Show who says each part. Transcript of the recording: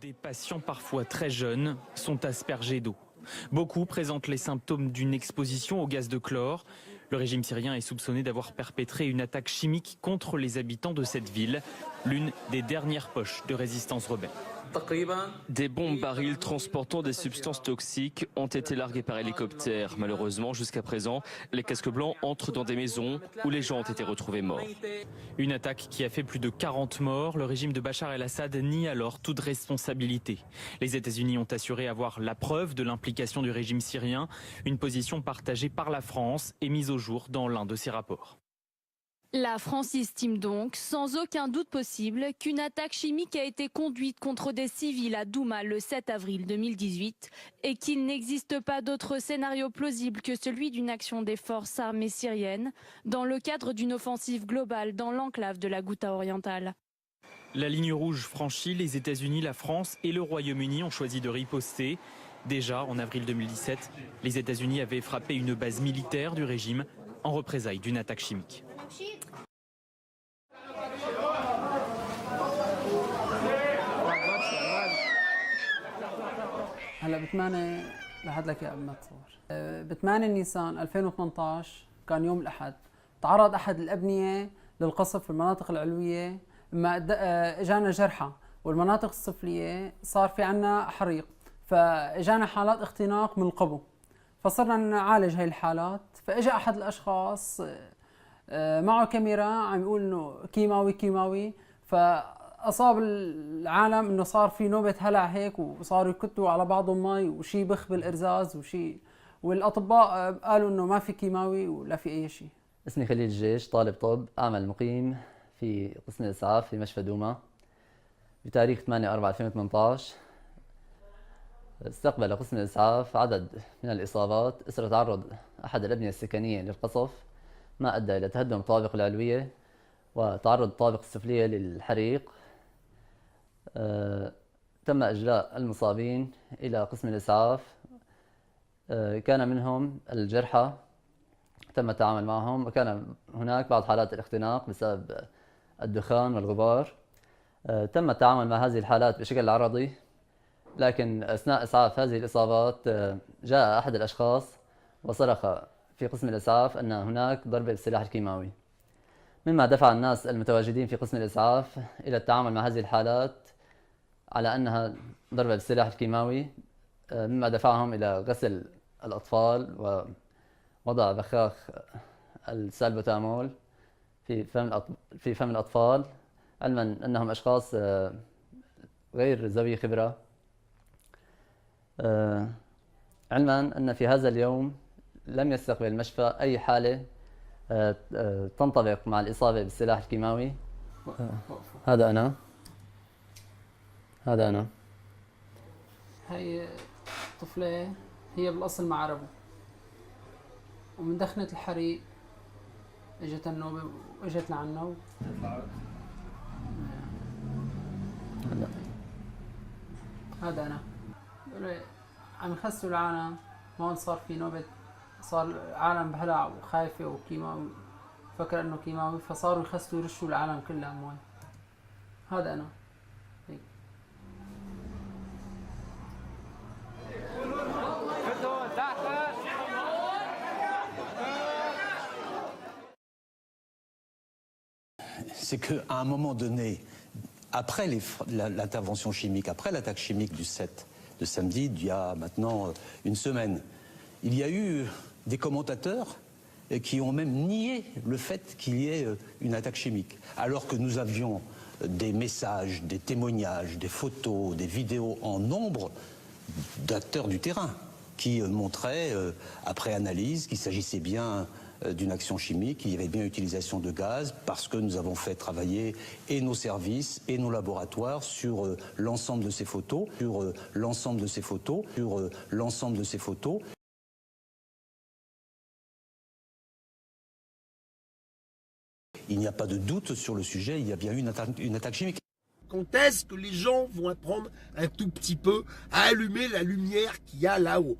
Speaker 1: Des patients parfois très jeunes sont aspergés d'eau. Beaucoup présentent les symptômes d'une exposition au gaz de chlore. Le régime syrien est soupçonné d'avoir perpétré une attaque chimique contre les habitants de cette ville, l'une des dernières poches de résistance rebelle.
Speaker 2: Des bombes barils transportant des substances toxiques ont été larguées par hélicoptère. Malheureusement, jusqu'à présent, les casques blancs entrent dans des maisons où les gens ont été retrouvés morts.
Speaker 1: Une attaque qui a fait plus de 40 morts. Le régime de Bachar el-Assad nie alors toute responsabilité. Les États-Unis ont assuré avoir la preuve de l'implication du régime syrien, une position partagée par la France et mise au jour dans l'un de ses rapports.
Speaker 3: La France estime donc, sans aucun doute possible, qu'une attaque chimique a été conduite contre des civils à Douma le 7 avril 2018 et qu'il n'existe pas d'autre scénario plausible que celui d'une action des forces armées syriennes dans le cadre d'une offensive globale dans l'enclave de la Ghouta orientale.
Speaker 1: La ligne rouge franchie, les États-Unis, la France et le Royaume-Uni ont choisi de riposter. Déjà, en avril 2017, les États-Unis avaient frappé une base militaire du régime en représailles d'une attaque chimique.
Speaker 4: هلا ب8 لحد لك قبل ما تصور ب8 نيسان 2018 كان يوم الأحد تعرض أحد الأبنية للقصف في المناطق العلوية ما اجانا جرحى والمناطق السفلية صار في عنا حريق فاجانا حالات اختناق من القبو فصرنا نعالج هاي الحالات فاجا أحد الأشخاص معه كاميرا عم يقول انه كيماوي فاصاب العالم انه صار في نوبه هلع هيك وصاروا يكتوا على بعضهم مي وشي بخ بالارزاز وشي والاطباء قالوا انه ما في كيماوي ولا في اي شيء.
Speaker 5: اسمي خليل الجيش، طالب طب، اعمل مقيم في قسم الاسعاف في مشفى دوما. بتاريخ 8/4/2018 استقبل قسم الاسعاف عدد من الاصابات اثر تعرض احد الابنيه السكنيه للقصف ما أدى إلى تهدم الطوابق العلوية وتعرض الطوابق السفلية للحريق. تم إجلاء المصابين إلى قسم الإسعاف. كان منهم الجرحى تم التعامل معهم وكان هناك بعض حالات الاختناق بسبب الدخان والغبار. تم التعامل مع هذه الحالات بشكل عرضي، لكن أثناء إسعاف هذه الإصابات جاء أحد الأشخاص وصرخ في قسم الإسعاف أن هناك ضربة بالسلاح الكيماوي، مما دفع الناس المتواجدين في قسم الإسعاف إلى التعامل مع هذه الحالات على أنها ضربة بالسلاح الكيماوي، مما دفعهم إلى غسل الأطفال ووضع بخاخ السالبوتامول في فم الأطفال، علما أنهم أشخاص غير ذوي خبرة، علما أن في هذا اليوم لم يستقبل المشفى أي حالة تنطبق مع الإصابة بالسلاح الكيماوي. هذا أنا
Speaker 4: هي طفلة هي بالأصل مع عربه ومن دخنة الحريق اجت النوبة واجت لعنا هذا أنا عم يخسوا العالم. هون صار في نوبة، صار العالم بهلع وخايفة وكيماوي فكر انه كيماوي فصاروا يخسوا يرشوا العالم كلها موي. هذا انا هيك.
Speaker 6: C'est qu'à un moment donné, après l'intervention chimique, après l'attaque chimique du 7 de samedi, d'il y a maintenant une semaine, il y a eu des commentateurs qui ont même nié le fait qu'il y ait une attaque chimique, alors que nous avions des messages, des témoignages, des photos, des vidéos en nombre d'acteurs du terrain qui montraient, après analyse, qu'il s'agissait bien d'une action chimique, qu'il y avait bien utilisation de gaz, parce que nous avons fait travailler et nos services et nos laboratoires sur l'ensemble de ces photos, Il n'y a pas de doute sur le sujet, il y a bien eu une attaque chimique.
Speaker 7: Quand est-ce que les gens vont apprendre un tout petit peu à allumer la lumière qu'il y a là-haut?